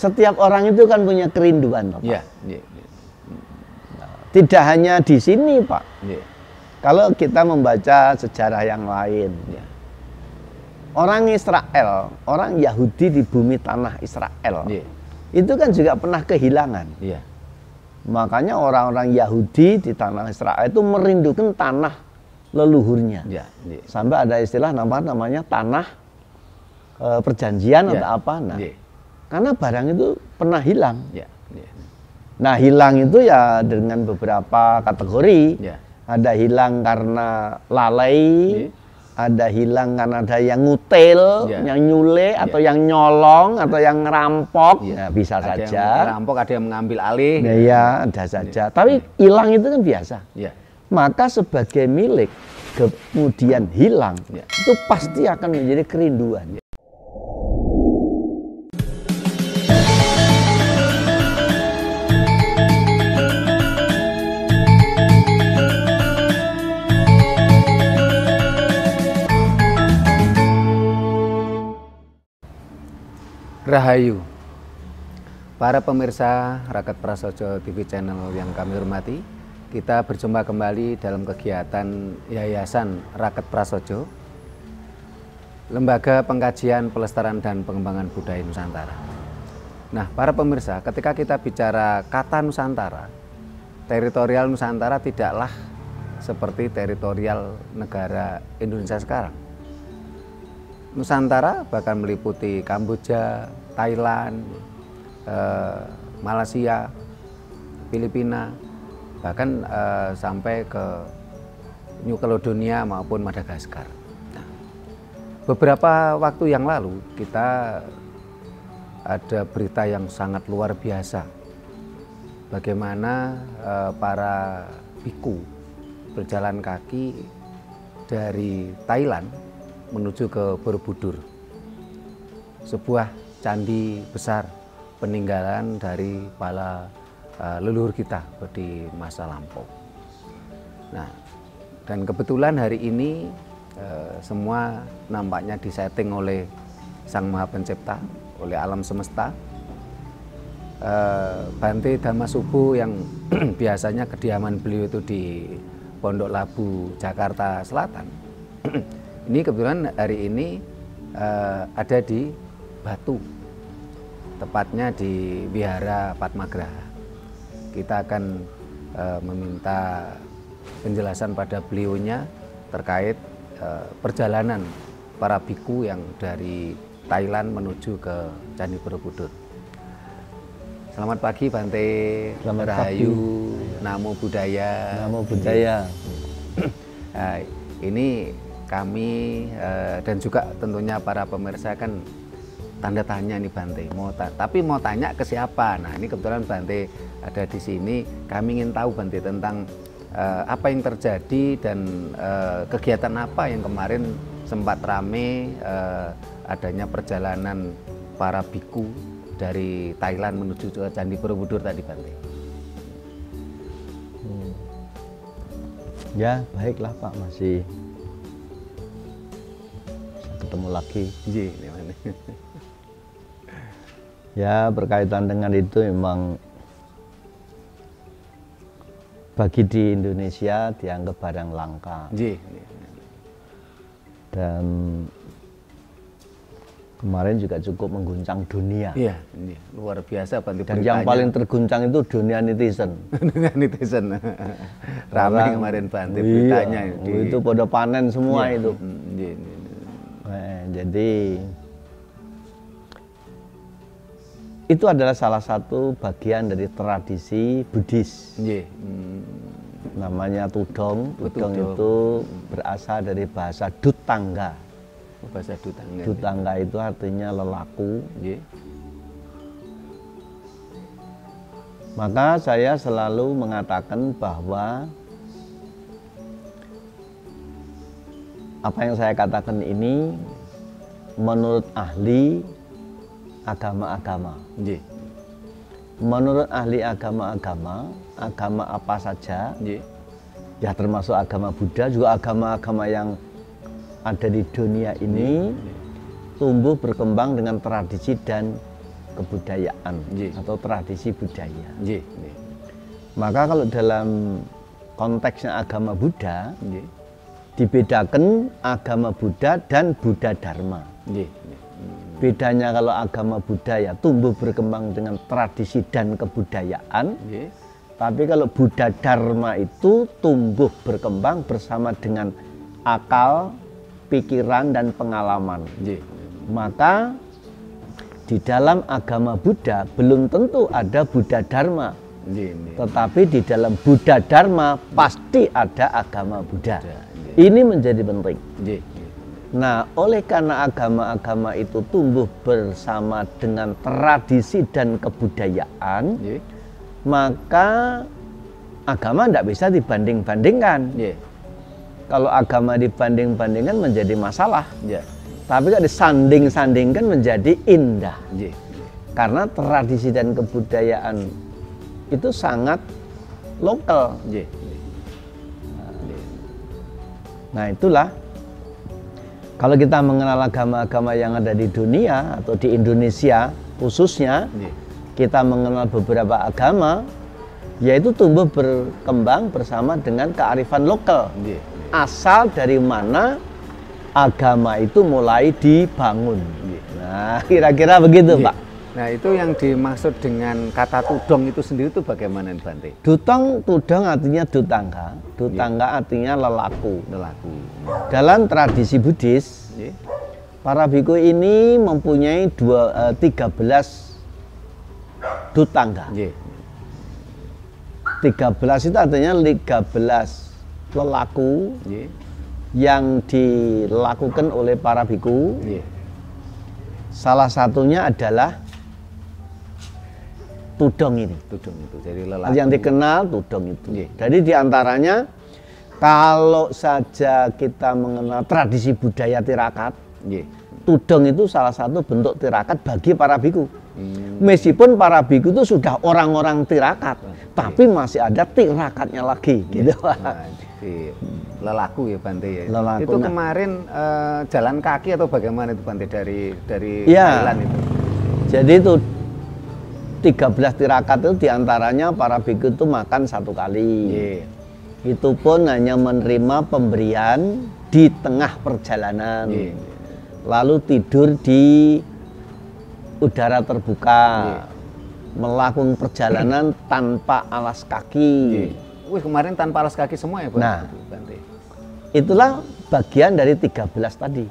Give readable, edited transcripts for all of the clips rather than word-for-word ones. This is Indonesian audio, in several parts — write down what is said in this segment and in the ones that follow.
Setiap orang itu kan punya kerinduan, Pak. Ya. Tidak hanya di sini, Pak. Ya. Kalau kita membaca sejarah yang lain, Ya. orang Israel, orang Yahudi di bumi tanah Israel, Ya. itu kan juga pernah kehilangan. Ya. Makanya orang-orang Yahudi di tanah Israel itu merindukan tanah leluhurnya. Ya. Ya. Sampai ada istilah namanya tanah perjanjian Ya. atau apa. Nah, Ya. karena barang itu pernah hilang. Ya. Ya. Nah, hilang itu ya dengan beberapa kategori. Ya. Ada hilang karena lalai, Ya. ada hilang karena ada yang ngutil, Ya. yang nyule, Ya. atau yang nyolong, atau yang ngerampok. Ya. Ya, bisa Ada saja. yang merampok, ada yang mengambil alih. Nah, ya, ada saja. Tapi hilang itu kan biasa. Ya. Maka sebagai milik, kemudian hilang, Ya. itu pasti akan menjadi kerinduan. Rahayu, para pemirsa Raket Prasojo TV channel yang kami hormati, kita berjumpa kembali dalam kegiatan Yayasan Raket Prasojo, Lembaga Pengkajian Pelestarian dan Pengembangan Budaya Nusantara. Nah, para pemirsa, ketika kita bicara kata Nusantara, teritorial Nusantara tidaklah seperti teritorial negara Indonesia sekarang. Nusantara bahkan meliputi Kamboja, Thailand, Malaysia, Filipina, bahkan sampai ke New Caledonia maupun Madagaskar. Nah, beberapa waktu yang lalu kita ada berita yang sangat luar biasa, bagaimana para biku berjalan kaki dari Thailand menuju ke Borobudur, sebuah candi besar peninggalan dari para leluhur kita di masa lampau. Nah, dan kebetulan hari ini semua nampaknya disetting oleh Sang Maha Pencipta, oleh alam semesta. Bante Dhamma Subo yang biasanya kediaman beliau itu di Pondok Labu, Jakarta Selatan. Ini kebetulan hari ini ada di Batu, tepatnya di Wihara Padmagraha. Kita akan meminta penjelasan pada beliaunya terkait perjalanan para biku yang dari Thailand menuju ke Candi Borobudur. Selamat pagi Bante. Selamat Rahayu, pagi. Namo Buddhaya. Namo Buddhaya. Nah, ini kami dan juga tentunya para pemirsa kan tanda tanya nih Bante. Tapi mau tanya ke siapa? Nah, ini kebetulan Bante ada di sini. Kami ingin tahu Bante tentang apa yang terjadi dan kegiatan apa yang kemarin sempat rame, adanya perjalanan para biku dari Thailand menuju ke Candi Borobudur tadi Bante. Ya, baiklah Pak, masih ketemu lagi. Ya, berkaitan dengan itu memang bagi di Indonesia dianggap barang langka. Dan kemarin juga cukup mengguncang dunia. Iya, luar biasa Bante. Dan yang paling terguncang itu dunia netizen. Dunia netizen. Ramai kemarin Bante beritanya. Itu pada panen semua itu. Jadi itu adalah salah satu bagian dari tradisi Buddhis. Namanya tudong. Tudong itu berasal dari bahasa Dutangga. Bahasa Dutangga. Dutangga itu artinya lelaku. Maka saya selalu mengatakan bahwa apa yang saya katakan ini menurut ahli agama-agama. Menurut ahli agama-agama, agama apa saja, ya termasuk agama Buddha, juga agama-agama yang ada di dunia ini tumbuh berkembang dengan tradisi dan kebudayaan atau tradisi budaya. Maka kalau dalam konteksnya agama Buddha, dibedakan agama Buddha dan Buddha Dharma. Bedanya kalau agama Buddha ya tumbuh berkembang dengan tradisi dan kebudayaan. Tapi kalau Buddha Dharma itu tumbuh berkembang bersama dengan akal, pikiran, dan pengalaman. Maka di dalam agama Buddha belum tentu ada Buddha Dharma. Tetapi di dalam Buddha Dharma pasti ada agama Buddha. Ini menjadi penting. Nah, oleh karena agama-agama itu tumbuh bersama dengan tradisi dan kebudayaan, maka agama tidak bisa dibanding-bandingkan. Kalau agama dibanding-bandingkan menjadi masalah. Tapi kalau disanding-sandingkan menjadi indah. Karena tradisi dan kebudayaan itu sangat lokal. Nah, itulah kalau kita mengenal agama-agama yang ada di dunia atau di Indonesia khususnya, kita mengenal beberapa agama, yaitu tumbuh berkembang bersama dengan kearifan lokal. Asal dari mana agama itu mulai dibangun. Nah, kira-kira begitu, Pak. Nah, itu yang dimaksud dengan kata tudong itu sendiri itu bagaimana, Bante? Tudong artinya dutangga. Dutangga artinya lelaku. Dalam tradisi Buddhis, para biku ini mempunyai 13 dutangga. 13 itu artinya 13 lelaku yang dilakukan oleh para biku. Salah satunya adalah tudong ini. Tudong itu jadi lelaku. Yang dikenal tudong itu. Jadi diantaranya kalau saja kita mengenal tradisi budaya tirakat, tudong itu salah satu bentuk tirakat bagi para biku. Meskipun para biku itu sudah orang-orang tirakat, tapi masih ada tirakatnya lagi. Gitu. Lelaku ya, Bante ya. Lelaku. Itu kemarin jalan kaki atau bagaimana itu, Bante, dari Thailand itu? Jadi itu 13 tirakat itu diantaranya para biku itu makan 1 kali. Itu pun hanya menerima pemberian di tengah perjalanan. Lalu tidur di udara terbuka, melakukan perjalanan tanpa alas kaki. Wih, kemarin tanpa alas kaki semua ya, Nah, Bante? Itulah bagian dari 13 tadi.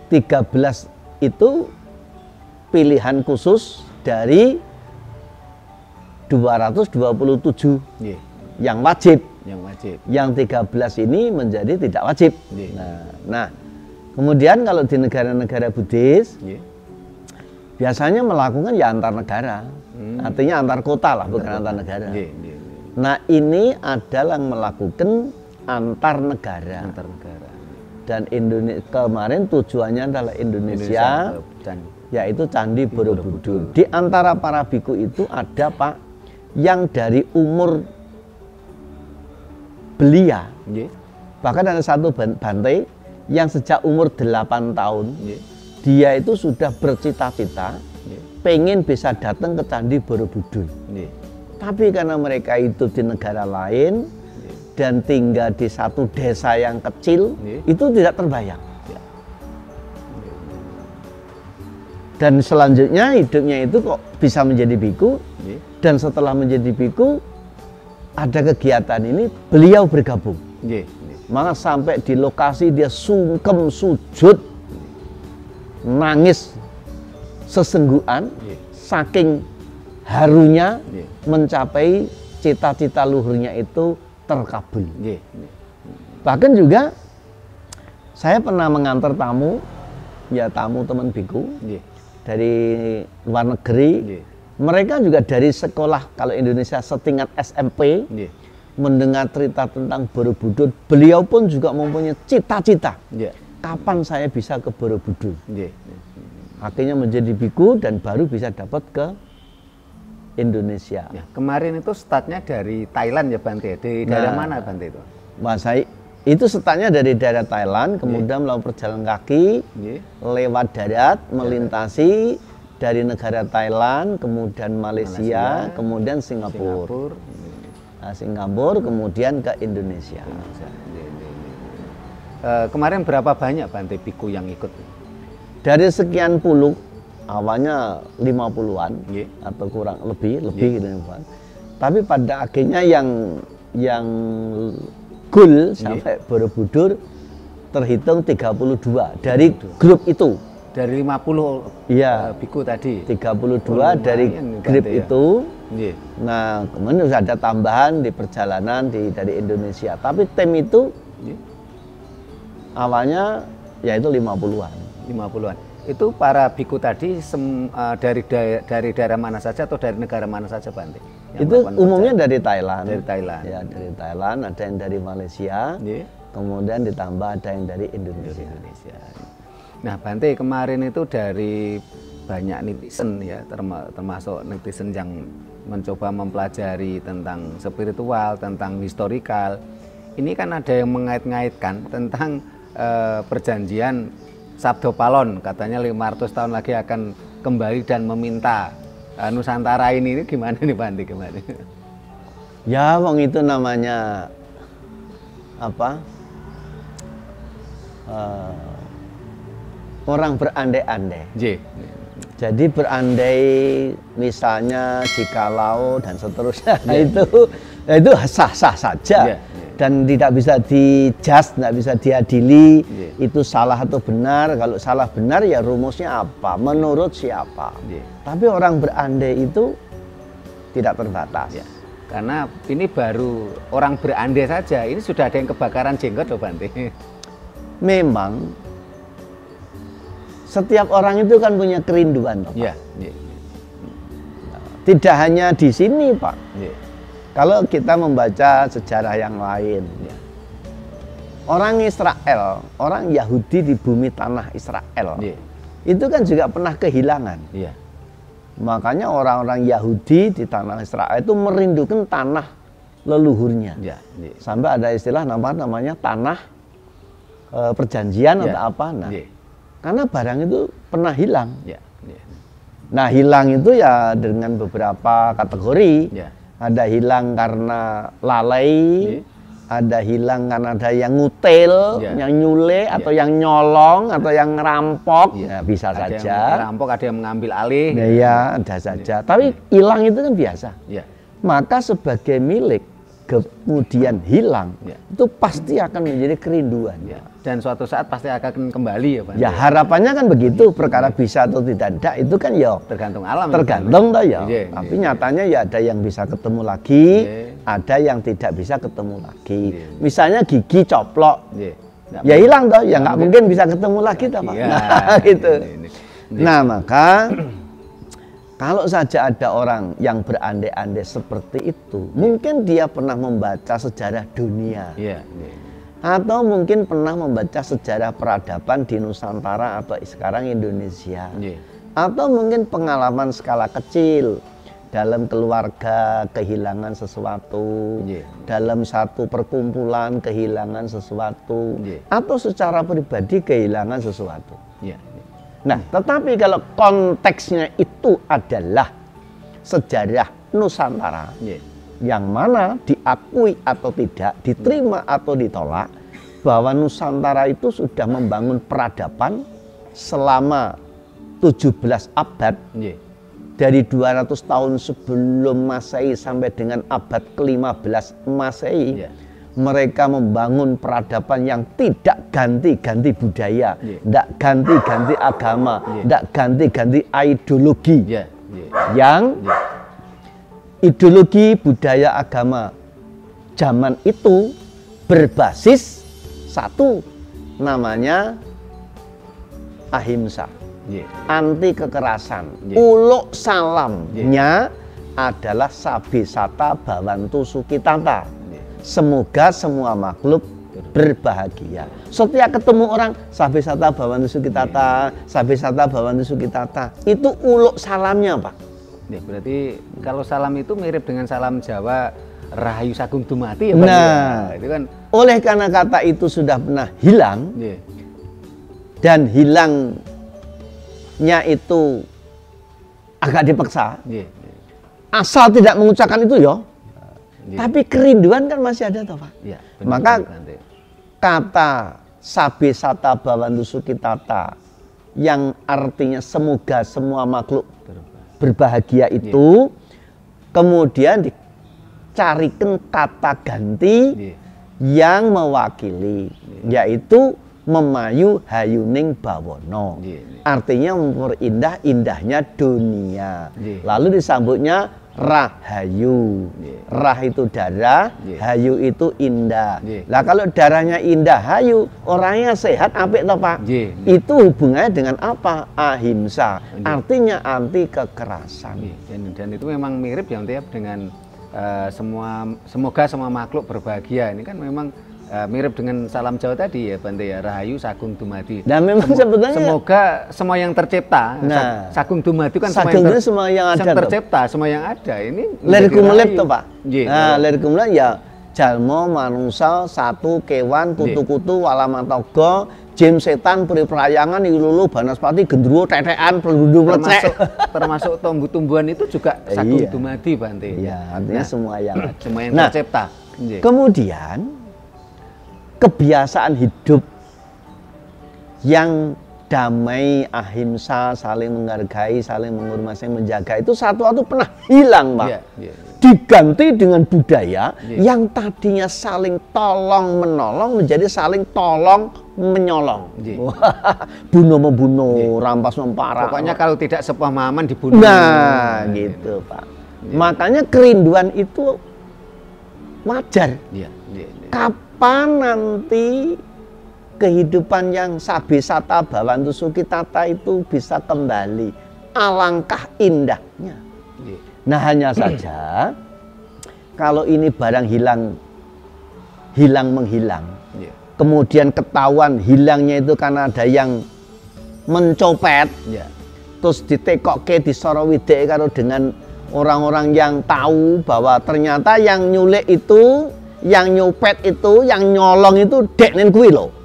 13 itu pilihan khusus dari 227 yang wajib. Yang 13 ini menjadi tidak wajib. Nah, kemudian kalau di negara-negara Buddhis, biasanya melakukan ya antar negara. Artinya antar kota lah, bukan antar negara. Nah, ini adalah melakukan antar negara. Dan kemarin tujuannya adalah Indonesia yaitu Candi Borobudur. Di antara para biku itu ada, Pak, yang dari umur belia. Bahkan ada satu Bante yang sejak umur 8 tahun, dia itu sudah bercita-cita pengen bisa datang ke Candi Borobudur. Tapi karena mereka itu di negara lain dan tinggal di satu desa yang kecil, itu tidak terbayang. Dan selanjutnya hidupnya itu kok bisa menjadi biku. Dan setelah menjadi biku, ada kegiatan ini, beliau bergabung. Maka sampai di lokasi dia sungkem sujud, nangis sesenggukan, saking harunya mencapai cita-cita luhurnya itu terkabul. Bahkan juga saya pernah mengantar tamu, ya tamu teman biku dari luar negeri. Mereka juga dari sekolah, kalau Indonesia setingkat SMP, mendengar cerita tentang Borobudur. Beliau pun juga mempunyai cita-cita, kapan saya bisa ke Borobudur. Akhirnya menjadi biku dan baru bisa dapat ke Indonesia. Kemarin itu startnya dari Thailand ya, Bante? Di daerah mana, Bante, itu? Wah, saya Itu startnya dari daerah Thailand, kemudian melakukan perjalanan kaki, lewat darat, melintasi dari negara Thailand, kemudian Malaysia, kemudian Singapura. Nah, Singapura, kemudian ke Indonesia. Kemarin berapa banyak Bante biku yang ikut? Dari sekian puluh, awalnya 50-an atau kurang lebih gitu. Tapi pada akhirnya yang goal sampai Borobudur terhitung 32 dari grup itu. Dari 50 biku tadi. 32 dari grup itu. Nah, kemudian sudah ada tambahan di perjalanan dari Indonesia. Tapi tim itu awalnya yaitu 50-an. 50-an. Itu para biku tadi dari daerah mana saja atau dari negara mana saja Bante? Itu umumnya dari Thailand. Dari Thailand. Ya, dari Thailand, ada yang dari Malaysia. Kemudian ditambah ada yang dari Indonesia. Nah, Bante kemarin itu dari banyak netizen ya, termasuk netizen yang mencoba mempelajari tentang spiritual, tentang historikal. Ini kan ada yang mengait-ngaitkan tentang perjanjian Sabdo Palon, katanya 500 tahun lagi akan kembali dan meminta Nusantara ini gimana nih Bante kemarin? Ya, wong itu namanya apa? Orang berandai-andai. Jadi berandai misalnya jikalau dan seterusnya itu sah-sah saja. Dan tidak bisa dijudge, tidak bisa diadili itu salah atau benar. Kalau salah benar ya rumusnya apa, menurut siapa. Tapi orang berandai itu tidak terbatas. Karena ini baru orang berandai saja, ini sudah ada yang kebakaran jenggot loh Bante. Memang setiap orang itu kan punya kerinduan, Pak. Tidak hanya di sini, Pak. Kalau kita membaca sejarah yang lain, orang Israel, orang Yahudi di bumi tanah Israel, itu kan juga pernah kehilangan. Makanya orang-orang Yahudi di tanah Israel itu merindukan tanah leluhurnya. Sampai ada istilah namanya tanah perjanjian atau apa. Nah, karena barang itu pernah hilang. Nah, hilang itu ya dengan beberapa kategori. Ada hilang karena lalai, ada hilang karena ada yang ngutil, yang nyule, atau yang nyolong, atau yang ngerampok. Ya, bisa ada saja. Yang ngerampok, ada yang mengambil alih. Nah, ya, ada saja. Tapi hilang itu kan biasa. Maka sebagai milik, kemudian hilang, itu pasti akan menjadi kerinduan. Dan suatu saat pasti akan kembali ya Pak. Ya harapannya kan begitu, perkara bisa atau tidak itu kan ya tergantung alam. Tergantung toh ya. Tapi nyatanya ya ada yang bisa ketemu lagi, ada yang tidak bisa ketemu lagi. Misalnya gigi coplok, ya hilang toh, ya nggak mungkin bisa ketemu lagi toh Pak. Nah, gitu. Nah, maka kalau saja ada orang yang berandai-andai seperti itu, mungkin dia pernah membaca sejarah dunia. Atau mungkin pernah membaca sejarah peradaban di Nusantara atau sekarang Indonesia. Atau mungkin pengalaman skala kecil dalam keluarga kehilangan sesuatu, dalam satu perkumpulan kehilangan sesuatu, atau secara pribadi kehilangan sesuatu. Nah, tetapi kalau konteksnya itu adalah sejarah Nusantara, yang mana diakui atau tidak, diterima atau ditolak, bahwa Nusantara itu sudah membangun peradaban selama 17 abad, dari 200 tahun sebelum Masehi sampai dengan abad ke-15 Masehi. Mereka membangun peradaban yang tidak ganti-ganti budaya, tidak ganti-ganti agama, tidak ganti-ganti ideologi. Yang ideologi budaya agama zaman itu berbasis satu, namanya ahimsa, anti kekerasan. Uluk salamnya adalah sabisata bawantu sukitata. Semoga semua makhluk berbahagia. Setiap ketemu orang sabisata bawantu sukitata, sabisata bawantu sukitata, itu uluk salamnya Pak. Berarti kalau salam itu mirip dengan salam Jawa Rahayu Sagung Dumati ya Pak? Nah, itu kan oleh karena kata itu sudah pernah hilang, dan hilangnya itu agak dipaksa, asal tidak mengucapkan itu ya, tapi kerinduan kan masih ada toh Pak. Maka kata sabe sata bawantu sukitata yang artinya semoga semua makhluk berbahagia itu kemudian dicarikan kata ganti yang mewakili, yaitu memayu hayuning bawono, artinya memperindah indahnya dunia. Lalu disambutnya rahayu, rah itu darah, hayu itu indah. Lah kalau darahnya indah, hayu, orangnya sehat, apik toh Pak. Itu hubungannya dengan apa? Ahimsa, artinya anti kekerasan. Dan itu memang mirip ya dengan semoga semua makhluk berbahagia. Ini kan memang mirip dengan salam Jawa tadi ya Bante ya, rahayu sagung dumadi. Dan memang sebetulnya semoga semua yang tercipta, sagung dumadi kan semua yang ada tercipta, semua yang ada ini lir kumelip toh Pak. Nah, lir kumelip ya jalma manungsa satu kewan kutu-kutu walamatoga jim setan peri perayangan ilulu banaspati gendruwo tetekan pelundu plecek termasuk tumbuh-tumbuhan itu juga sagung dumadi Bante. Iya, artinya semua yang ada. Semua yang tercipta. Kemudian kebiasaan hidup yang damai, ahimsa, saling menghargai, saling menghormati, menjaga itu satu-satu pernah hilang Pak. Diganti dengan budaya yang tadinya saling tolong menolong menjadi saling tolong menyolong. Bunuh membunuh, rampas memparak. Pokoknya kalau tidak sepemahaman dibunuh. Nah, gitu Pak. Makanya kerinduan itu wajar. Kapan nanti kehidupan yang sabe sata bawantu sukitata itu bisa kembali? Alangkah indahnya. Nah, hanya saja kalau ini barang menghilang, kemudian ketahuan hilangnya itu karena ada yang mencopet, terus ditekokke disorowide karo dengan orang-orang yang tahu bahwa ternyata yang nyulik itu, yang nyopet itu, yang nyolong itu deknen kuwi lho.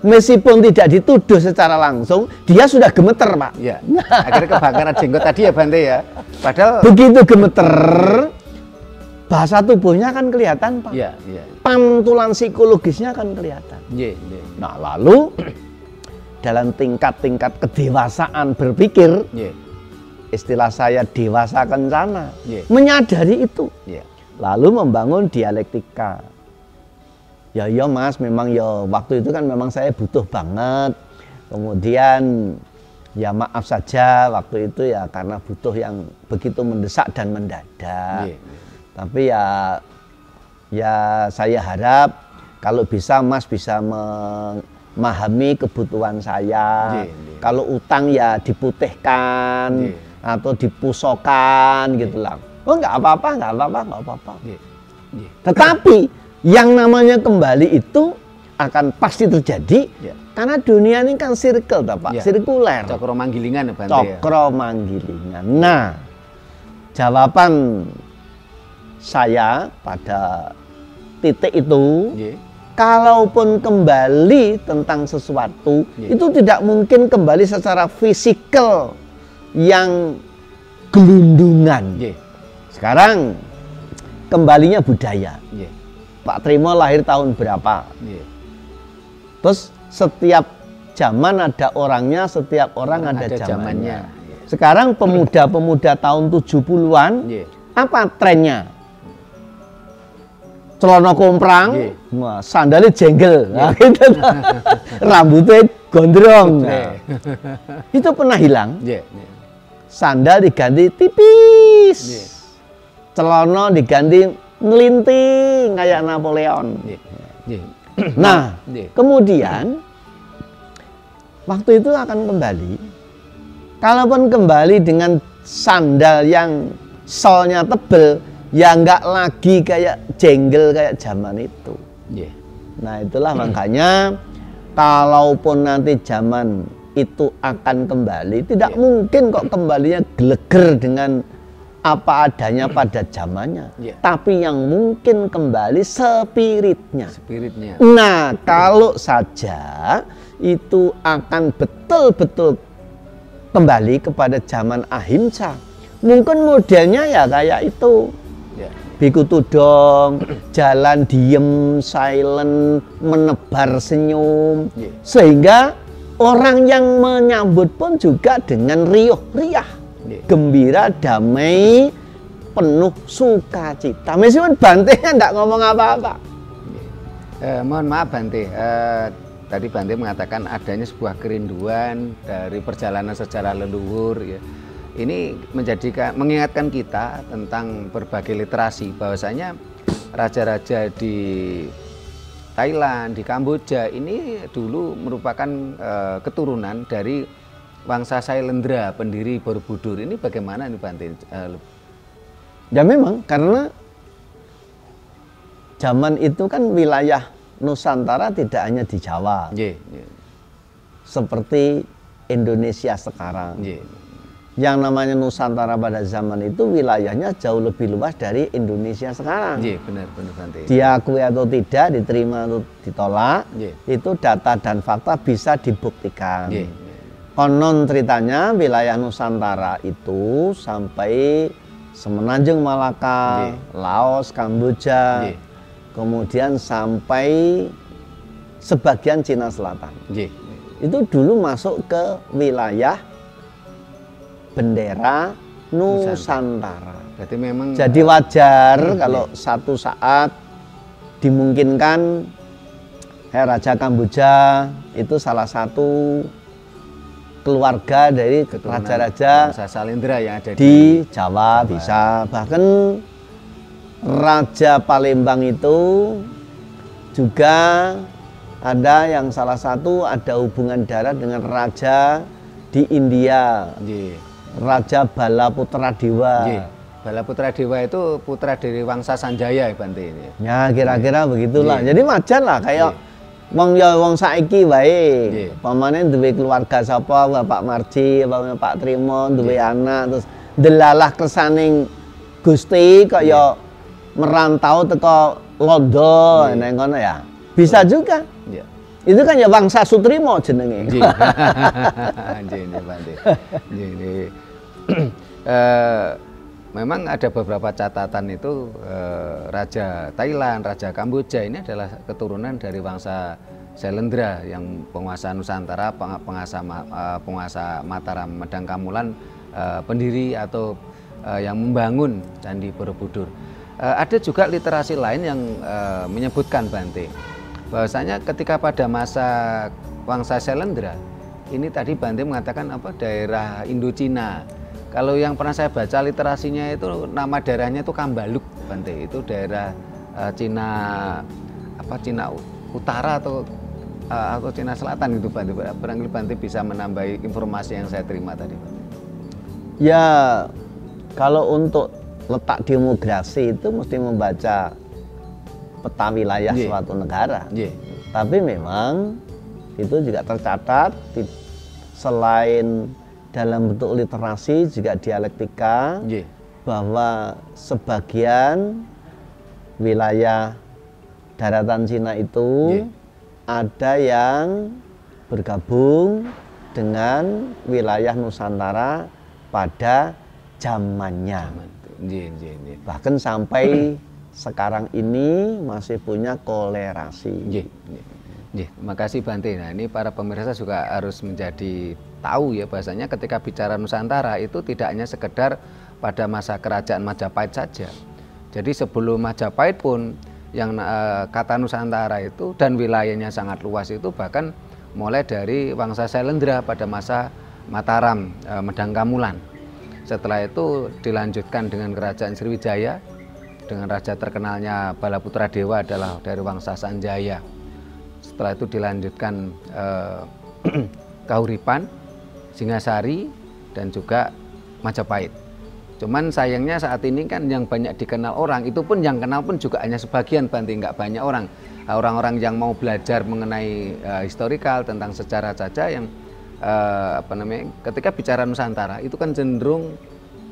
Meskipun tidak dituduh secara langsung, dia sudah gemeter Pak. Akhirnya kebakaran jenggot tadi ya Bante ya. Padahal begitu gemeter, bahasa tubuhnya kan kelihatan Pak. Pantulan psikologisnya kan kelihatan. Nah lalu dalam tingkat-tingkat kedewasaan berpikir, istilah saya dewasa kencana, menyadari itu. Lalu membangun dialektika. Ya Mas, memang ya waktu itu kan memang saya butuh banget. Kemudian ya maaf saja waktu itu ya karena butuh yang begitu mendesak dan mendadak. Tapi ya saya harap kalau bisa Mas bisa memahami kebutuhan saya. Kalau utang ya diputihkan atau dipusokan gitu lah. Oh nggak apa-apa. Tetapi yang namanya kembali itu akan pasti terjadi karena dunia ini kan circle Pak, sirkuler. Cokro manggilingan ya Bante. Cokro manggilingan. Nah, jawaban saya pada titik itu, kalaupun kembali tentang sesuatu, itu tidak mungkin kembali secara fisikal yang gelundungan. Sekarang kembalinya budaya. Pak Trimo lahir tahun berapa? Terus setiap zaman ada orangnya, setiap orang ada zamannya. Sekarang pemuda-pemuda tahun 70-an, apa trennya? Celana komprang, sandalnya jenggel, gitu. Rambutnya gondrong. Itu pernah hilang. Sandal diganti tipis, celana diganti ngelinting kayak Napoleon. Nah, kemudian waktu itu akan kembali. Kalaupun kembali dengan sandal yang solnya tebel, ya nggak lagi kayak jenggel kayak zaman itu. Nah itulah makanya kalaupun nanti zaman itu akan kembali, tidak mungkin kok kembalinya geleger dengan apa adanya pada zamannya, tapi yang mungkin kembali spiritnya. Nah, kalau saja itu akan betul-betul kembali kepada zaman ahimsa, mungkin modelnya ya kayak itu. Biku tudong, jalan diem, silent, menebar senyum, sehingga orang yang menyambut pun juga dengan riuh riah, gembira, damai, penuh sukacita. Meskipun Bante enggak ngomong apa-apa. Mohon maaf Bante, tadi Bante mengatakan adanya sebuah kerinduan dari perjalanan sejarah leluhur, ya. Ini mengingatkan kita tentang berbagai literasi, bahwasanya raja-raja di Thailand, di Kamboja ini dulu merupakan keturunan dari Wangsa Sailendra, pendiri Borobudur. Ini bagaimana nih Bante? Ya memang karena zaman itu kan wilayah Nusantara tidak hanya di Jawa, seperti Indonesia sekarang. Yang namanya Nusantara pada zaman itu wilayahnya jauh lebih luas dari Indonesia sekarang. Benar Bante. Diakui atau tidak, diterima atau ditolak, itu data dan fakta bisa dibuktikan. Konon ceritanya wilayah Nusantara itu sampai Semenanjung Malaka, Laos, Kamboja, kemudian sampai sebagian Cina Selatan. Itu dulu masuk ke wilayah bendera Nusantara. Berarti memang jadi wajar kalau satu saat dimungkinkan Raja Kamboja itu salah satu keluarga dari raja-raja Sailendra yang ada di Jawa bisa. Bahkan Raja Palembang itu juga ada yang salah satu ada hubungan darat dengan raja di India. Raja Balaputra Dewa. Balaputra Dewa itu putra dari Wangsa Sanjaya Bante ini. Ya kira-kira begitulah. Jadi wajar lah kayak wong saiki wae. Pamane duwe keluarga sapa, Bapak Marji, Pak Trimo, duwe anak terus delalah kersaning Gusti kaya merantau teko Londo neng kono ya. Bisa juga. Itu kan ya Wangsa Sutrimo jenenge. Bante. Memang ada beberapa catatan itu Raja Thailand, Raja Kamboja ini adalah keturunan dari Wangsa Sailendra yang penguasa Nusantara, penguasa Mataram, Medang Kamulan, pendiri atau yang membangun Candi Borobudur. Ada juga literasi lain yang menyebutkan Bante bahwasanya ketika pada masa Wangsa Sailendra ini tadi Bante mengatakan apa daerah Indochina. Kalau yang pernah saya baca literasinya itu nama daerahnya itu Kambaluk Bante, itu daerah Cina Cina Utara atau Cina Selatan itu Bante. Barangkali Bante bisa menambahi informasi yang saya terima tadi Bante. Ya kalau untuk letak demografi itu mesti membaca peta wilayah suatu negara. Tapi memang itu juga tercatat selain dalam bentuk literasi juga dialektika bahwa sebagian wilayah daratan Cina itu ada yang bergabung dengan wilayah Nusantara pada zamannya. Bahkan sampai sekarang ini masih punya kolerasi. Terima kasih Bante. Nah, ini para pemirsa juga harus menjadi tahu ya bahasanya ketika bicara Nusantara itu tidak hanya sekedar pada masa kerajaan Majapahit saja. Jadi sebelum Majapahit pun yang kata Nusantara itu dan wilayahnya sangat luas itu bahkan mulai dari Wangsa Sailendra pada masa Mataram, Medang Kamulan. Setelah itu dilanjutkan dengan kerajaan Sriwijaya dengan raja terkenalnya Balaputra Dewa adalah dari Wangsa Sanjaya. Setelah itu dilanjutkan Kahuripan, Singasari, dan juga Majapahit. Cuman sayangnya saat ini kan yang banyak dikenal orang, itu pun yang kenal pun juga hanya sebagian Bante, nggak banyak orang. Orang-orang yang mau belajar mengenai historikal tentang sejarah saja yang ketika bicara Nusantara itu kan cenderung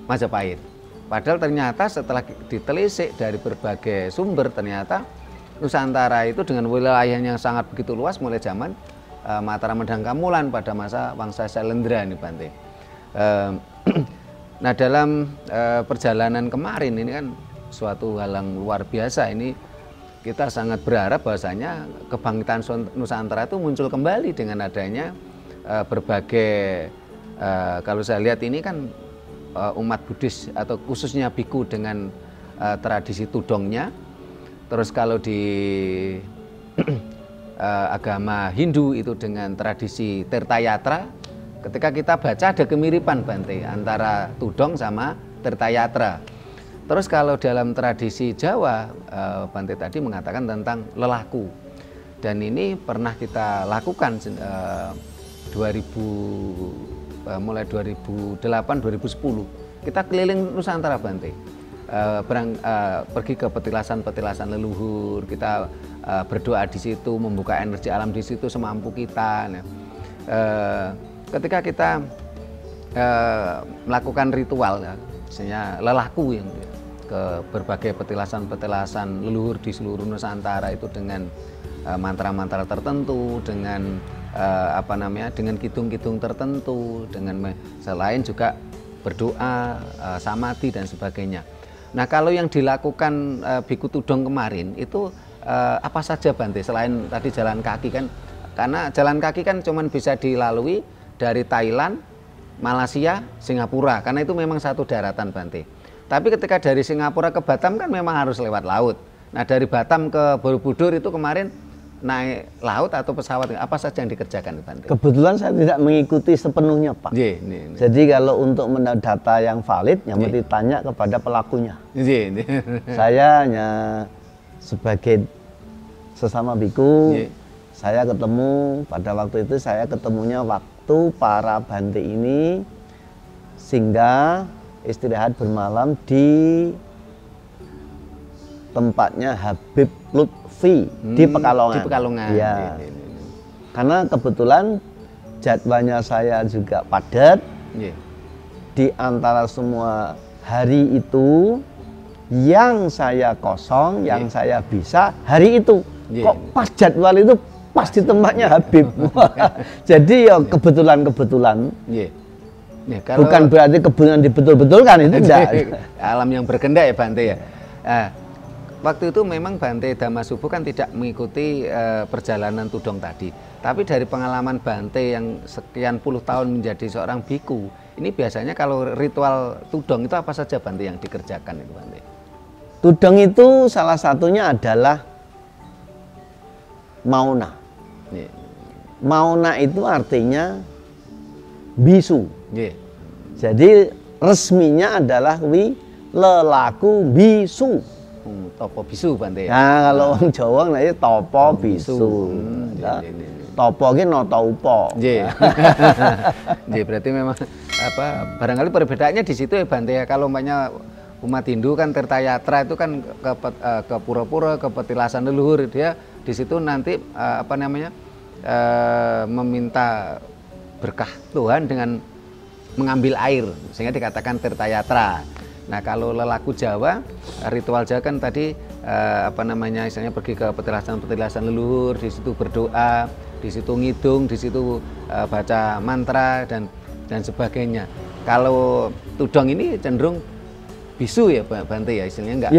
Majapahit. Padahal ternyata setelah ditelisik dari berbagai sumber, ternyata Nusantara itu dengan wilayah yang sangat begitu luas mulai zaman Mataram Medang Kamulan pada masa Wangsa Sailendra ini Bante. Nah dalam perjalanan kemarin ini kan suatu hal yang luar biasa, ini kita sangat berharap bahwasanya kebangkitan Nusantara itu muncul kembali dengan adanya berbagai kalau saya lihat ini kan umat Buddhis atau khususnya biku dengan tradisi tudongnya. Terus kalau di agama Hindu itu dengan tradisi Tirtayatra, ketika kita baca ada kemiripan Bante antara tudong sama Tirtayatra. Terus kalau dalam tradisi Jawa, Bante tadi mengatakan tentang lelaku, dan ini pernah kita lakukan mulai 2008-2010 kita keliling Nusantara Bante. Pergi ke petilasan-petilasan leluhur, kita berdoa di situ, membuka energi alam di situ semampu kita. Nah, ketika kita melakukan ritual, ya, misalnya lelaku yang ke berbagai petilasan-petilasan leluhur di seluruh Nusantara itu dengan mantra-mantra tertentu, dengan dengan kidung-kidung tertentu, dengan selain juga berdoa, samadhi dan sebagainya. Nah kalau yang dilakukan biku tudong kemarin itu apa saja Bante selain tadi jalan kaki kan, karena jalan kaki kan cuman bisa dilalui dari Thailand, Malaysia, Singapura karena itu memang satu daratan Bante. Tapi ketika dari Singapura ke Batam kan memang harus lewat laut. Nah dari Batam ke Borobudur itu kemarin naik laut atau pesawat, apa saja yang dikerjakan Bante? Kebetulan saya tidak mengikuti sepenuhnya Pak. Jadi kalau untuk data yang valid, yang mesti tanya kepada pelakunya. Saya hanya sebagai sesama biku, saya ketemu pada waktu itu ketemunya waktu para Bante ini singgah istirahat bermalam di tempatnya Habib Lutfi di Pekalongan. Di Pekalongan. Ya. Karena kebetulan jadwalnya saya juga padat. Di antara semua hari itu yang saya kosong, yang saya bisa hari itu. Kok pas jadwal itu pas di tempatnya Habib. Jadi ya kebetulan-kebetulan. Bukan berarti kebetulan dibetul-betulkan itu enggak. Alam yang berkehendak ya Bante ya. Waktu itu memang Bante Dhammasubhu kan tidak mengikuti perjalanan tudong tadi. Tapi dari pengalaman Bante yang sekian puluh tahun menjadi seorang biku, ini biasanya kalau ritual tudong itu apa saja Bante yang dikerjakan itu Bante? Tudong itu salah satunya adalah mauna. Mauna itu artinya bisu. Jadi resminya adalah lelaku bisu. Topo bisu Bante. Nah, kalau orang Jawa namanya topo bisu. Topo ki nata upa. Berarti memang barangkali perbedaannya di situ ya Bante ya. Kalau umpamanya umat Hindu kan Tirtayatra itu kan ke pura-pura, ke petilasan leluhur, dia di situ nanti meminta berkah Tuhan dengan mengambil air, sehingga dikatakan Tirtayatra. Nah kalau lelaku Jawa, ritual Jawa kan tadi misalnya pergi ke petilasan-petilasan leluhur, di situ berdoa, di situ ngidung, di situ baca mantra dan sebagainya. Kalau tudong ini cenderung bisu ya Bante ya, istilahnya enggak.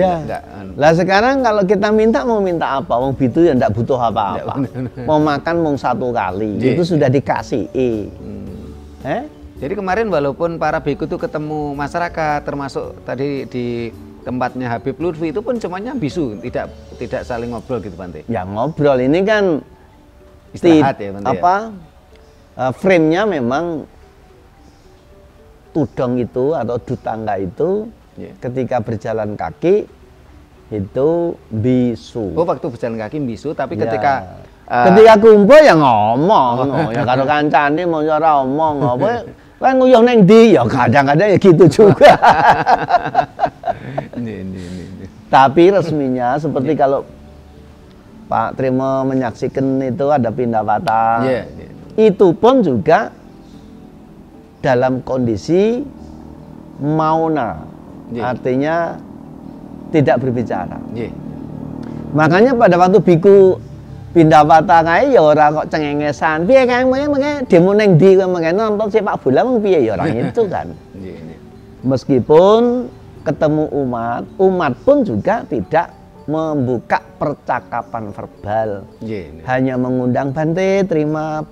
Lah sekarang kalau kita mau minta apa? Wong bisu ya enggak butuh apa-apa. Mau makan mau satu kali, itu sudah dikasih. Jadi kemarin walaupun para biku itu ketemu masyarakat, termasuk tadi di tempatnya Habib Lutfi itu pun semuanya bisu, tidak saling ngobrol gitu Bante. Ya ngobrol ini kan istirahat ya Bante. Frame-nya memang tudong itu atau dutangga itu ketika berjalan kaki itu bisu. Oh waktu berjalan kaki bisu, tapi ketika kumpul ya ngomong, ya karo kancane mau ora omong apa. Kan nguyuh neng ndi ya kadang-kadang ya gitu juga. Tapi resminya seperti kalau Pak Trimo menyaksikan itu ada Pindapata. Itu pun juga dalam kondisi mauna. artinya tidak berbicara. Makanya pada waktu biku Pindapata kae ya ora kok cengengesan. Piye kae mengke demo ning ndi kowe mengke nonton sepak bola mung piye ya ora gitu kan. Meskipun ketemu umat pun juga tidak membuka percakapan verbal. Hanya mengundang Bante terima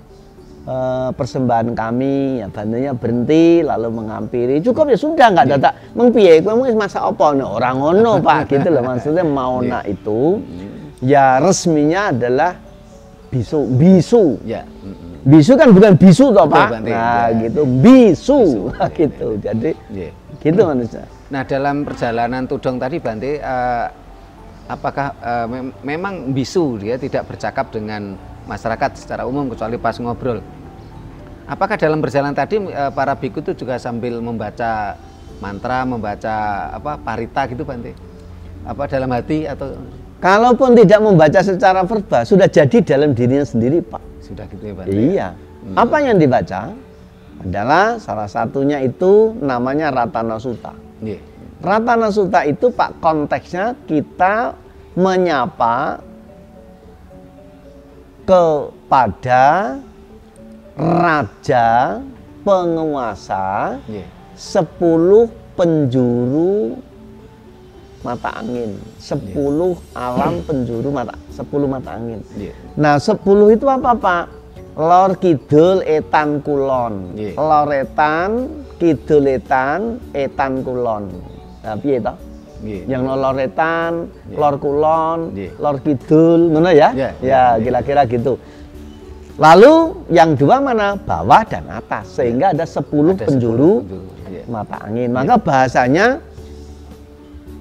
persembahan kami, ya Bantenya berhenti lalu menghampiri. Cukup ya sudah, nggak dadak mung piye kowe mung masak apa no, ora ngono Pak gitu loh. Maksudnya mauna itu ya resminya adalah bisu. Bisu kan bukan bisu toh Pak. Nah gitu, bisu gitu. Jadi gitu manusia. Nah dalam perjalanan tudong tadi Bante, apakah memang bisu dia tidak bercakap dengan masyarakat secara umum kecuali pas ngobrol? Apakah dalam perjalanan tadi para biku itu juga sambil membaca mantra, membaca parita gitu Bante? Apa dalam hati atau? Kalaupun tidak membaca secara verbal, sudah jadi dalam dirinya sendiri, Pak. Sudah gitu ya, Bante? Iya. Apa yang dibaca adalah salah satunya itu namanya Ratana Sutta. Ratana Sutta itu, Pak, konteksnya kita menyapa kepada raja penguasa 10 penjuru mata angin, 10 alam penjuru mata, 10 mata angin. Nah 10 itu apa Pak? Lor kidul etan kulon, lor etan kidul etan kulon. Nah piye toh? Yang lor etan, lor kulon, lor kidul, mana ya? Ya kira-kira gitu. Lalu yang dua mana? Bawah dan atas, sehingga ada 10 penjuru mata angin. Maka bahasanya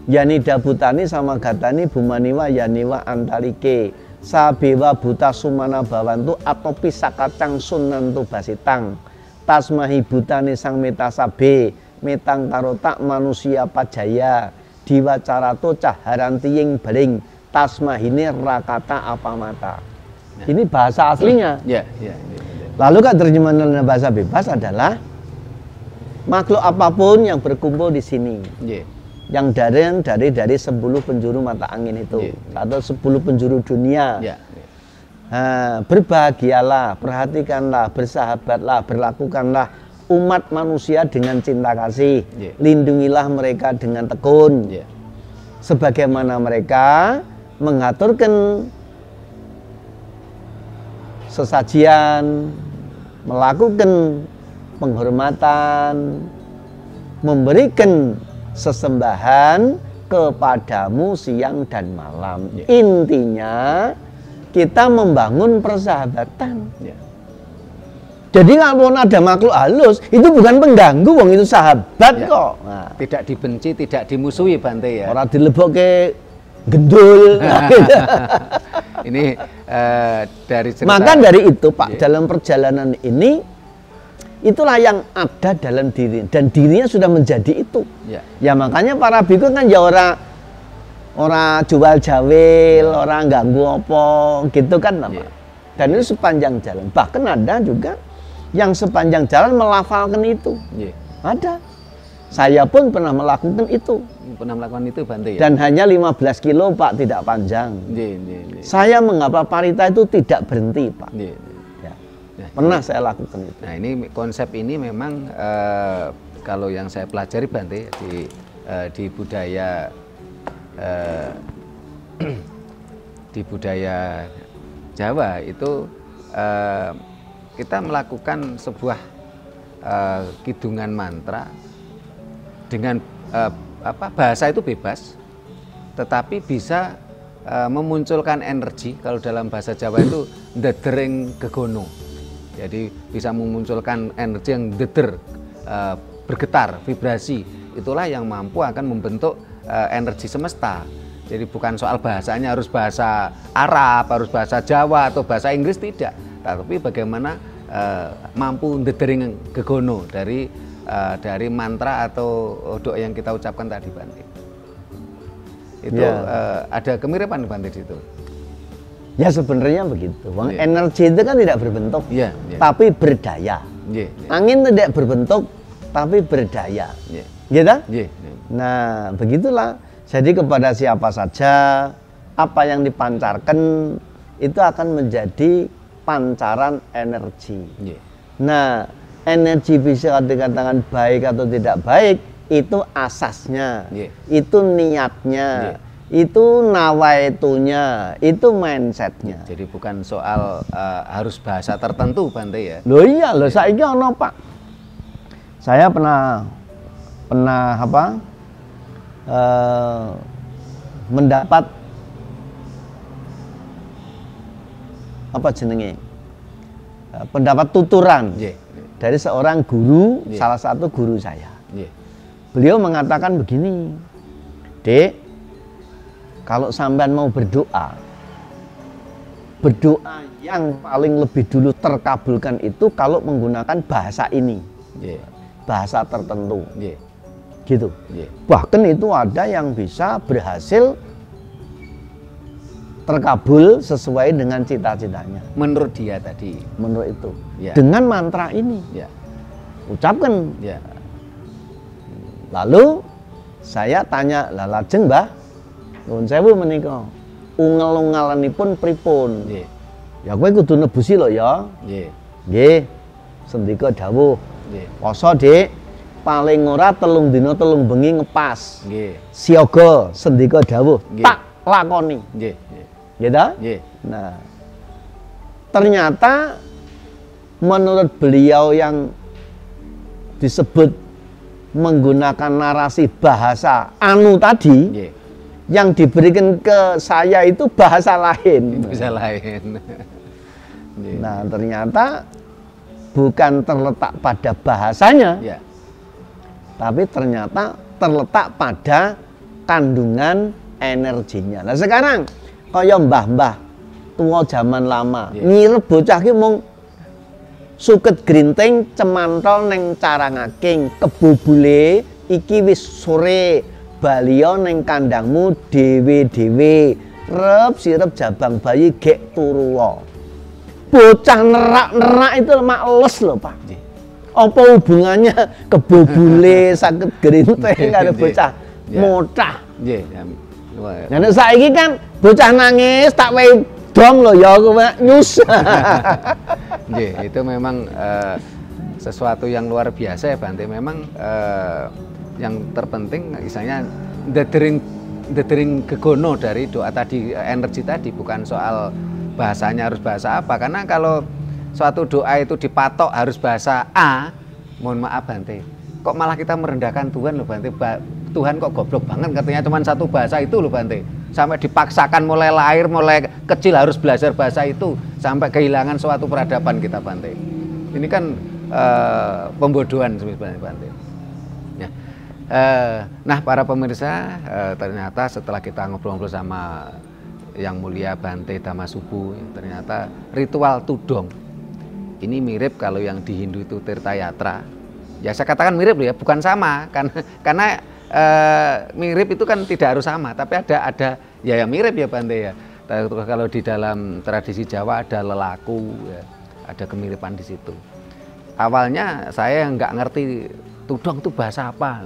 Yanida Bhutani sama Gatani Bumaniwa Yaniwa Antalike Sabewa Buta Sumana Bawantu Atopi Sakacang Sunantu Basitang Tasmahi Bhutani Sang Meta Sabe Metang Karotak Manusia Pajaya Diwacarato Caharantiying Baling Tasmahine Rakata Apamata. Ini bahasa aslinya. Lalu kan terjemahan dalam bahasa bebas adalah makhluk apapun yang berkumpul di sini. Yang dari 10 penjuru mata angin itu atau 10 penjuru dunia. Nah, berbahagialah, perhatikanlah, bersahabatlah, berlakukanlah umat manusia dengan cinta kasih. Lindungilah mereka dengan tekun. Sebagaimana mereka mengaturkan sesajian, melakukan penghormatan, memberikan sesembahan kepadamu siang dan malam. Intinya kita membangun persahabatan. Jadi kalau ada makhluk halus itu bukan pengganggu, wong itu sahabat kok. Nah, tidak dibenci, tidak dimusuhi Bante ya. Orang dilebokke gendul. Ini dari cerita. Maka dari itu Pak, dalam perjalanan ini itulah yang ada dalam diri dan dirinya sudah menjadi itu. Ya makanya para biku kan ya orang jual jawil, orang ganggu apa gitu kan Pak. Dan itu sepanjang jalan. Bahkan ada juga yang sepanjang jalan melafalkan itu. Ada. Saya pun pernah melakukan itu. Pernah melakukan itu Bante ya? Dan hanya 15 kilo Pak, tidak panjang. Saya menghafal parita itu tidak berhenti Pak. Pernah saya lakukan itu. Nah ini konsep ini memang kalau yang saya pelajari Bante di budaya di budaya Jawa itu kita melakukan sebuah kidungan mantra dengan bahasa itu bebas, tetapi bisa memunculkan energi. Kalau dalam bahasa Jawa itu ndedering gegono. Jadi bisa memunculkan energi yang deder, bergetar, vibrasi. Itulah yang mampu akan membentuk energi semesta. Jadi bukan soal bahasanya harus bahasa Arab, harus bahasa Jawa atau bahasa Inggris, tidak. Tapi bagaimana mampu ndedering gegono dari mantra atau doa yang kita ucapkan tadi Bante. Itu ada kemiripan Bante di situ. Ya sebenarnya begitu. Energi itu kan tidak berbentuk, tapi berdaya. Angin tidak berbentuk, tapi berdaya. Gitu? Nggih. Nah, begitulah. Jadi kepada siapa saja apa yang dipancarkan itu akan menjadi pancaran energi. Nggih. Nah, energi bisa dikatakan baik atau tidak baik itu asasnya, itu niatnya, itu nawaitunya, itu mindsetnya. Jadi bukan soal harus bahasa tertentu, Bante ya. Loh iya, loh saiki ono Pak. Saya pernah apa? Mendapat apa jenenge? Pendapat tuturan dari seorang guru, salah satu guru saya. Beliau mengatakan begini, Dek, kalau sampean mau berdoa yang paling lebih dulu terkabulkan itu kalau menggunakan bahasa ini, bahasa tertentu, gitu. Bahkan itu ada yang bisa berhasil terkabul sesuai dengan cita-citanya. Menurut dia tadi. Menurut itu. Dengan mantra ini. Ucapkan. Lalu saya tanya, lah lajeng Mbah, nuwun sewu menika, ungel-ungalanipun pripun? Ya kowe kudu nebusi lho ya. Nggih. Sendika dawuh. Poso, Dik, paling ora 3 dina 3 bengi ngepas. Nggih. Siaga sendika dawuh, tak lakoni. Nggih. Gitu? Nah, ternyata menurut beliau yang disebut menggunakan narasi bahasa anu tadi, yang diberikan ke saya itu bahasa lain. Bahasa lain. Nah, ternyata bukan terletak pada bahasanya, tapi ternyata terletak pada kandungan energinya. Nah sekarang kaya mbah-mbah tua zaman lama ngirep bocah ki mung suket grinting cemantol neng carangaking kebubule iki wis sore baliya neng kandangmu dhewe-dhewe rep sirep jabang bayi gek turu. Bocah nerak-nerak itu males lho Pak. Apa hubungannya kebubule sakit grinting karo bocah mocah? Nah nek saiki kan bocah nangis tak wehi dom lho ya kowe nyus. Nggih, itu memang sesuatu yang luar biasa ya Bante. Memang yang terpenting misalnya ndedering gegono dari doa tadi, energi tadi, bukan soal bahasanya harus bahasa apa. Karena kalau suatu doa itu dipatok harus bahasa A, mohon maaf Bante, kok malah kita merendahkan Tuhan loh Bante. Tuhan kok goblok banget katanya cuma satu bahasa itu loh Bante. Sampai dipaksakan mulai lahir, mulai kecil harus belajar bahasa itu, sampai kehilangan suatu peradaban kita Bante. Ini kan pembodohan sebenarnya Bante. Ya. Nah para pemirsa, ternyata setelah kita ngobrol-ngobrol sama yang mulia Bante Dhammasubhu, ternyata ritual tudong ini mirip kalau yang di Hindu itu Tirta Yatra. Ya saya katakan mirip ya, bukan sama karena mirip itu kan tidak harus sama, tapi ada ya yang mirip ya Bante ya. Kalau di dalam tradisi Jawa ada lelaku, ya, ada kemiripan di situ. Awalnya saya nggak ngerti tudong itu bahasa apa,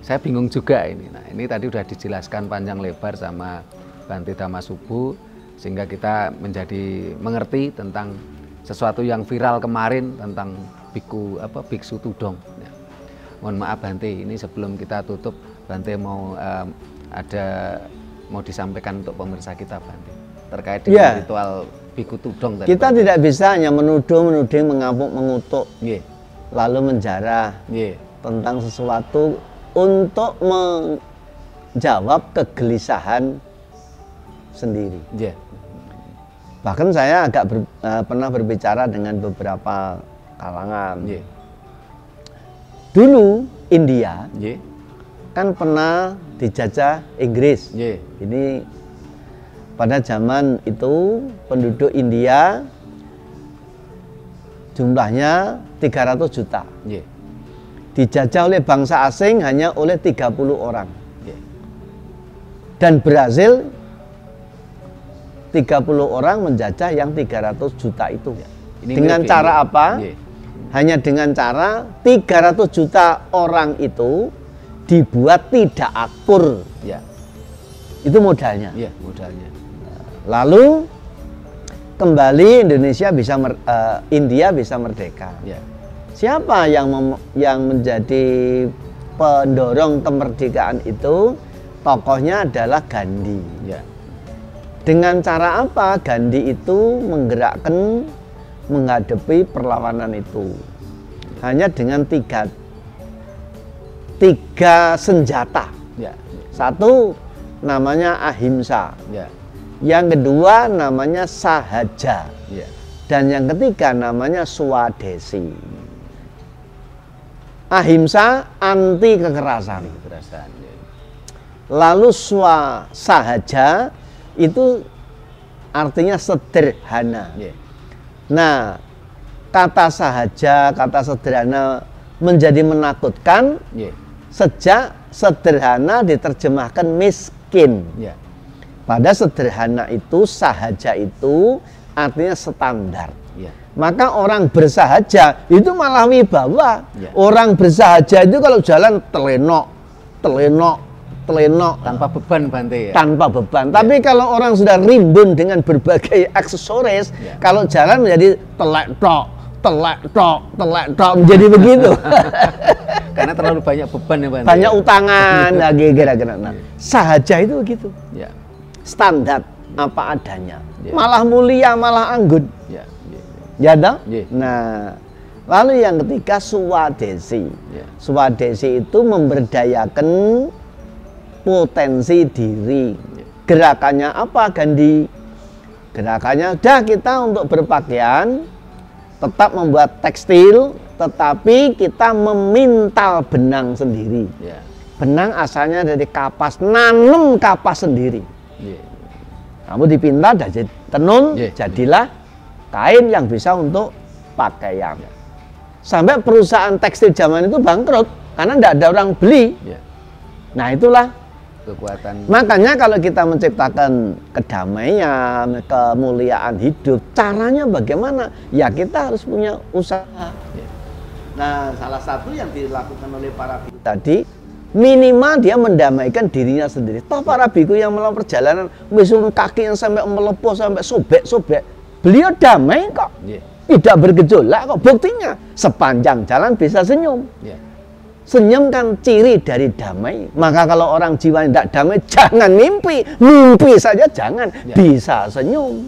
saya bingung juga ini. Nah ini tadi udah dijelaskan panjang lebar sama Bante Dhammasubhu, sehingga kita menjadi mengerti tentang sesuatu yang viral kemarin tentang biksu tudong. Ya. Mohon maaf Bante, ini sebelum kita tutup, Bante mau mau disampaikan untuk pemirsa kita Bante terkait dengan ritual biku tudong tadi. Kita tidak bisa hanya menuding, mengamuk, mengutuk, lalu menjarah tentang sesuatu untuk menjawab kegelisahan sendiri. Bahkan saya pernah berbicara dengan beberapa kalangan. Dulu India kan pernah dijajah Inggris. Ini pada zaman itu penduduk India jumlahnya 300 juta. Dijajah oleh bangsa asing hanya oleh 30 orang. Dan berhasil 30 orang menjajah yang 300 juta itu. Ini dengan cara apa? Hanya dengan cara 300 juta orang itu dibuat tidak akur. Ya. Itu modalnya. Ya, modalnya. Lalu kembali India bisa merdeka. Ya. Siapa yang menjadi pendorong kemerdekaan itu? Tokohnya adalah Gandhi. Ya. Dengan cara apa Gandhi itu menggerakkan menghadapi perlawanan itu? Hanya dengan tiga senjata. Ya. Satu namanya ahimsa. Ya. Yang kedua namanya sahaja. Ya. Dan yang ketiga namanya swadesi. Ahimsa anti kekerasan. Ya. Lalu sahaja itu artinya sederhana. Yeah. Nah, kata sahaja, kata sederhana menjadi menakutkan sejak sederhana diterjemahkan miskin. Yeah. Pada sederhana itu, sahaja itu artinya standar. Yeah. Maka orang bersahaja itu malah wibawa. Yeah. Orang bersahaja itu kalau jalan telenok tanpa beban Bante ya. Tanpa beban. Tapi kalau orang sudah rimbun dengan berbagai aksesoris, kalau jalan menjadi telek tok menjadi begitu. Karena terlalu banyak beban ya Bante. Banyak utangan, kira-kira. Nah, sahaja itu begitu. Ya. Standar apa adanya. Malah mulia, malah anggun. Ya dong? Nah, lalu yang ketiga swadesi. Swadesi itu memberdayakan potensi diri. Gerakannya apa Gandhi? Gerakannya kita untuk berpakaian tetap membuat tekstil, tetapi kita memintal benang sendiri. Benang asalnya dari kapas, nanam kapas sendiri. Kamu dipintal dari tenun, jadilah kain yang bisa untuk pakaian. Sampai perusahaan tekstil zaman itu bangkrut karena tidak ada orang beli. Nah, itulah kekuatan. Makanya kalau kita menciptakan kedamaian, kemuliaan hidup, caranya bagaimana? Ya kita harus punya usaha. Nah, salah satu yang dilakukan oleh para biku tadi, minimal dia mendamaikan dirinya sendiri. Toh para biku yang melakukan perjalanan, misalnya kaki yang sampai melepuh, sampai sobek-sobek, beliau damai kok. Tidak bergejolak kok. Buktinya sepanjang jalan bisa senyum. Senyum kan ciri dari damai. Maka kalau orang jiwa tidak damai, jangan mimpi saja jangan, bisa senyum.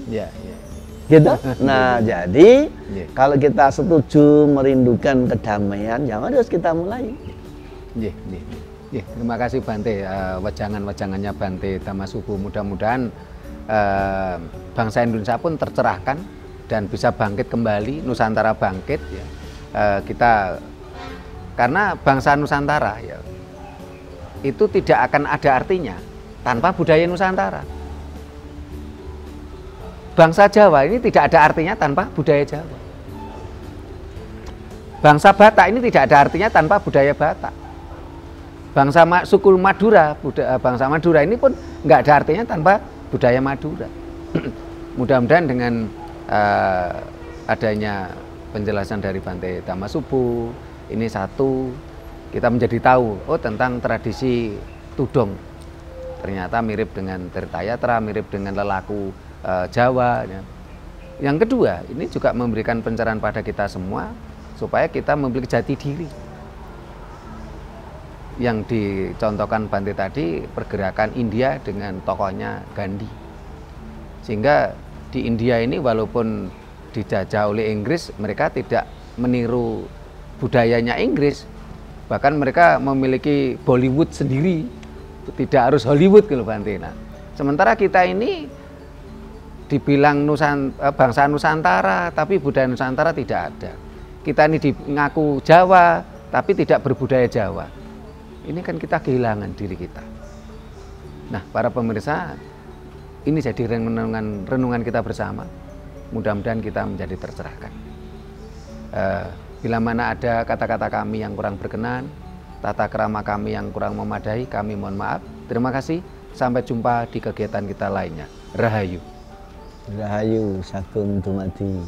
Gitu. Nah, jadi kalau kita setuju merindukan kedamaian, ya harus kita mulai. Terima kasih Bante, wejangan-wejangannya Bante Damasubu. Mudah-mudahan bangsa Indonesia pun tercerahkan dan bisa bangkit kembali, Nusantara bangkit. Karena bangsa Nusantara itu tidak akan ada artinya tanpa budaya Nusantara. Bangsa Jawa ini tidak ada artinya tanpa budaya Jawa. Bangsa Batak ini tidak ada artinya tanpa budaya Batak. Bangsa suku Madura, bangsa Madura ini pun nggak ada artinya tanpa budaya Madura. Mudah-mudahan dengan adanya penjelasan dari Bante Damasubu, ini satu, kita menjadi tahu tentang tradisi tudong. Ternyata mirip dengan Tirtayatra, mirip dengan lelaku Jawa. Yang kedua, ini juga memberikan pencerahan pada kita semua supaya kita memiliki jati diri. Yang dicontohkan Bante tadi, pergerakan India dengan tokohnya Gandhi. Sehingga di India ini walaupun dijajah oleh Inggris, mereka tidak meniru budayanya Inggris, bahkan mereka memiliki Bollywood sendiri, tidak harus Hollywood gitu Bante. Nah, sementara kita ini dibilang bangsa Nusantara, tapi budaya Nusantara tidak ada. Kita ini mengaku Jawa, tapi tidak berbudaya Jawa. Ini kan kita kehilangan diri kita. Nah, para pemirsa, ini jadi renungan kita bersama. Mudah-mudahan kita menjadi tercerahkan. Bila mana ada kata-kata kami yang kurang berkenan, tata krama kami yang kurang memadai, kami mohon maaf. Terima kasih, sampai jumpa di kegiatan kita lainnya. Rahayu. Rahayu, sagung dumadi.